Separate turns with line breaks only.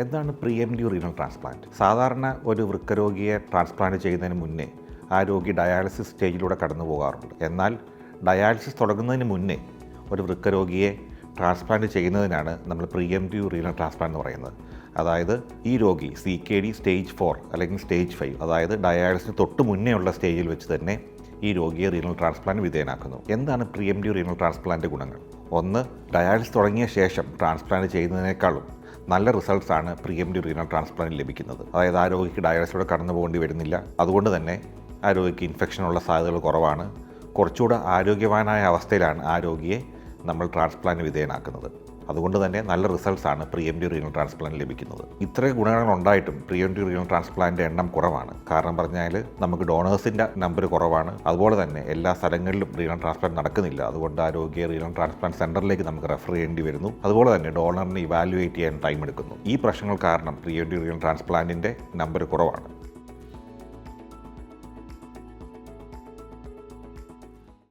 എന്താണ് pre-emptive renal transplant? സാധാരണ ഒരു വൃക്കരോഗിയെ ട്രാൻസ്പ്ലാന്റ് ചെയ്യുന്നതിന് മുന്നേ ആ രോഗി ഡയാലിസിസ് സ്റ്റേജിലൂടെ കടന്നു പോകാറുണ്ട്. എന്നാൽ ഡയാലിസിസ് തുടങ്ങുന്നതിന് മുന്നേ ഒരു വൃക്കരോഗിയെ ട്രാൻസ്പ്ലാന്റ് ചെയ്യുന്നതിനാണ് നമ്മൾ പ്രീഎംപ്റ്റീവ് റീനൽ ട്രാൻസ്പ്ലാന്റ് എന്ന് പറയുന്നത്. അതായത് ഈ രോഗി CKD സ്റ്റേജ് 4 അല്ലെങ്കിൽ സ്റ്റേജ് 5, അതായത് ഡയാലിസിന് തൊട്ട് മുന്നേ ഉള്ള സ്റ്റേജിൽ വെച്ച് തന്നെ ഈ രോഗിയെ റീനൽ ട്രാൻസ്പ്ലാന്റ് വിധേയനാക്കുന്നു. എന്താണ് പ്രീഎംപ്റ്റീവ് റീനൽ ട്രാൻസ്പ്ലാന്റ് ഗുണങ്ങൾ? ഒന്ന്, ഡയാലിസിസ് തുടങ്ങിയ ശേഷം ട്രാൻസ്പ്ലാന്റ് ചെയ്യുന്നതിനേക്കാളും നല്ല റിസൾട്ട്സാണ് പ്രീഎംപ്റ്റീവ് റീനൽ ട്രാൻസ്പ്ലാന്റ് ലഭിക്കുന്നത്. അതായത് ആ രോഗിക്ക് ഡയാലിസിലൂടെ കടന്നു പോകേണ്ടി വരുന്നില്ല. അതുകൊണ്ട് തന്നെ ആ രോഗിക്ക് ഇൻഫെക്ഷനുള്ള സാധ്യതകൾ കുറവാണ്. കുറച്ചുകൂടെ ആരോഗ്യവാനായ അവസ്ഥയിലാണ് ആ രോഗിയെ നമ്മൾ ട്രാൻസ്പ്ലാന്റ് വിധേയനാക്കുന്നത്. അതുകൊണ്ട് തന്നെ നല്ല റിസൾട്ട്സാണ് പ്രീഎംപ്റ്റീവ് റീനൽ ട്രാൻസ്പ്ലാന്റ് ലഭിക്കുന്നത്. ഇത്രയും ഗുണങ്ങൾ ഉണ്ടായിട്ടും പ്രീഎംപ്റ്റീവ് റീനൽ ട്രാൻസ്പ്ലാന്റ് എണ്ണം കുറവാണ്. കാരണം പറഞ്ഞാൽ നമുക്ക് ഡോണേഴ്സിൻ്റെ നമ്പർ കുറവാണ്. അതുപോലെ തന്നെ എല്ലാ സ്ഥലങ്ങളിലും റീനൽ ട്രാൻസ്പ്ലാന്റ് നടക്കുന്നില്ല. അതുകൊണ്ട് ആ രോഗിയെ റീനൽ ട്രാൻസ്പ്ലാന്റ് സെന്ററിലേക്ക് നമുക്ക് റെഫർ ചെയ്യേണ്ടി വരുന്നു. അതുപോലെ തന്നെ ഡോണറിനെ ഇവാലുവേറ്റ് ചെയ്യാൻ ടൈം എടുക്കുന്നു. ഈ പ്രശ്നങ്ങൾ കാരണം പ്രീഎംപ്റ്റീവ് റീനൽ ട്രാൻസ്പ്ലാന്റിൻ്റെ നമ്പർ കുറവാണ്.